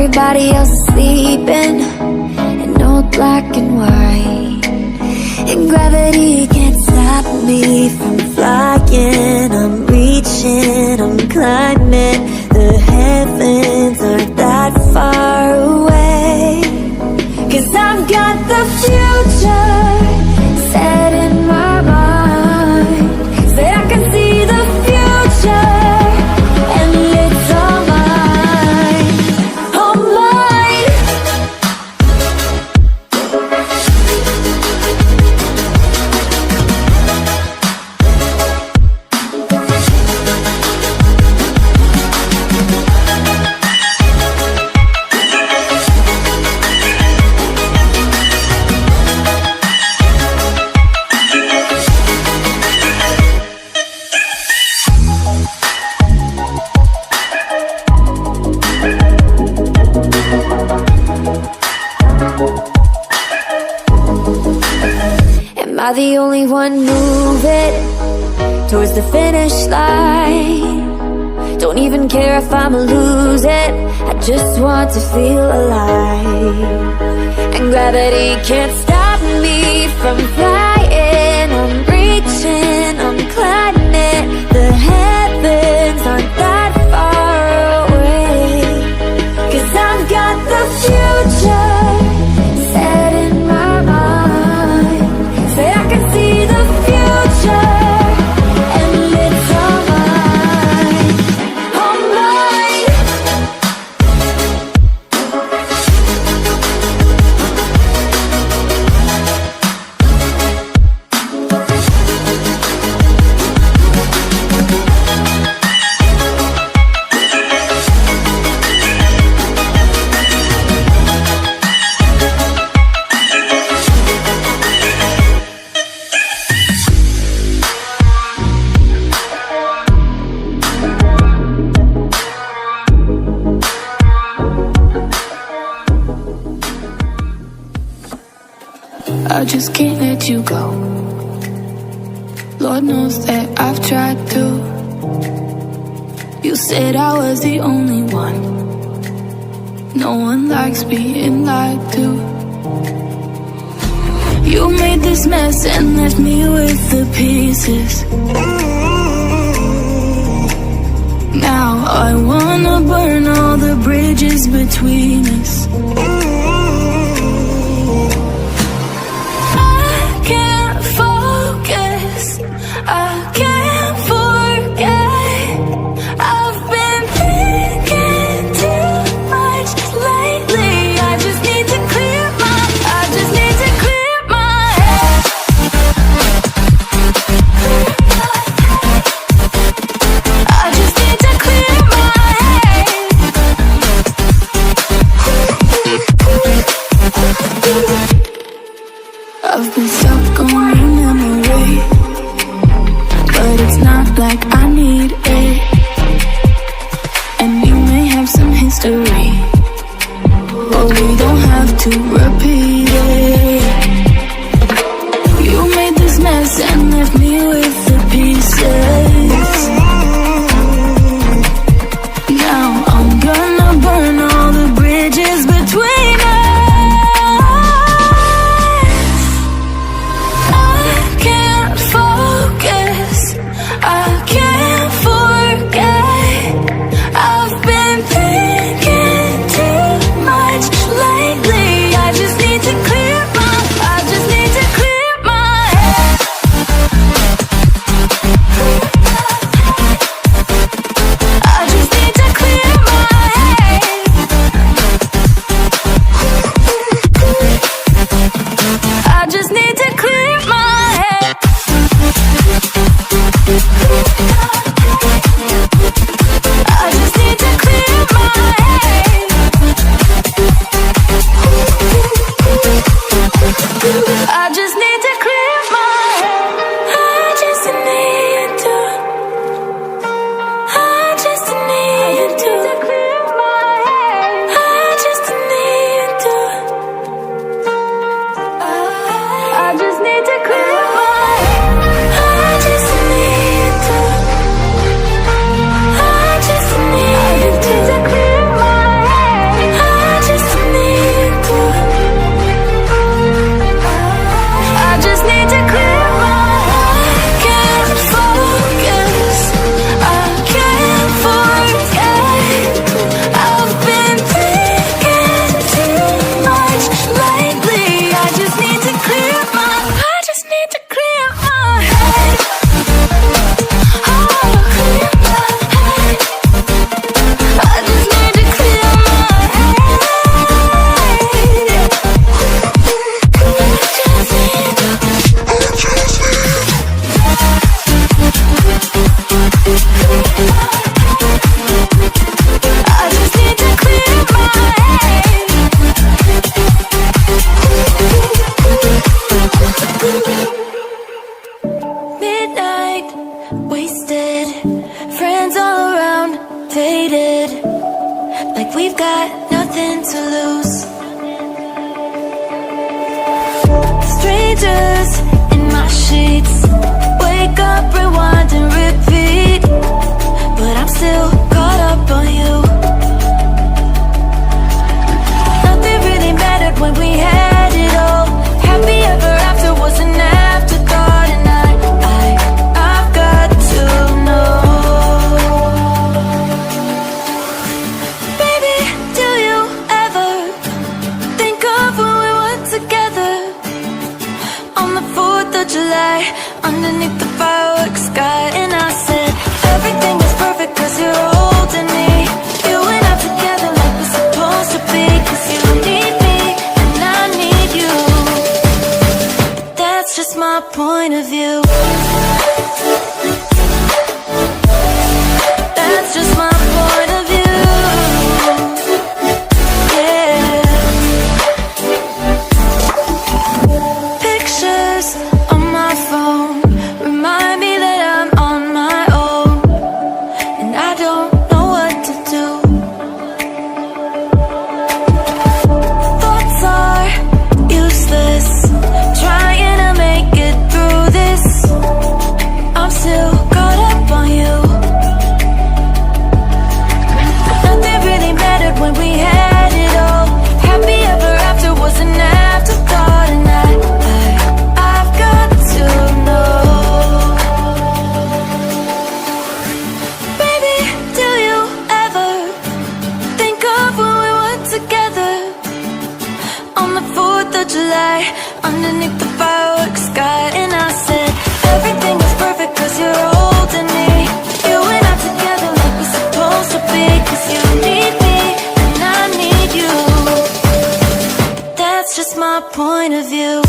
everybody else is sleeping in old black and white, and gravity can't stop me from flying. I'm reaching, I'm climbing. The heavens aren't that far away, 'cause I've got the future set in my mind. Say I can see the future, and it's all mine, all mine. Am I the only one moving towards the finish line? Don't even care if I'ma lose it, I just want to feel alive. And gravity can't stop me from flying. I'm reaching, I'm climbing. The heavens aren't that far away, 'cause I've got the future set in my mind. Say I can see the future, and it's all mine, all mine. I just can't let you go. Lord knows that I've tried to. You said I was the only one. No one likes being lied to. You made this mess and left me with the pieces. Now I wanna burn all the bridges between us. I can't forget. I've been thinking too much lately. I just need to clear my head. I just need to clear my head. I've been stuck on your memory, but it's not like I need it. And you may have some history, but we don't have to repeat it. You made this mess and left me with the pieces. Now I'm gonna burn all the bridges between us. I can't focus, I can't forget. I've been thinking too much lately. I just need to clear July, underneath the fireworks sky. And I said, everything is perfect cause you're holding me. You and I together like we're supposed to be. Cause you need me and I need you. That's just my point of view. That's just my point of view. Yeah. Pictures on my phone remind me that I'm on my own, and I don't know what to do. Thoughts are useless, trying to make it through this. I'm still caught up on you. Nothing really mattered when we had it all. Happy ever after was an afterthought. And I've got to know, baby, do you ever think of when we were together on the 4th of July, underneath the fireworks sky? And I said, everything is perfect cause you're holding me. You and I together like we're supposed to be. Cause you need me and I need you. That's just my point of view.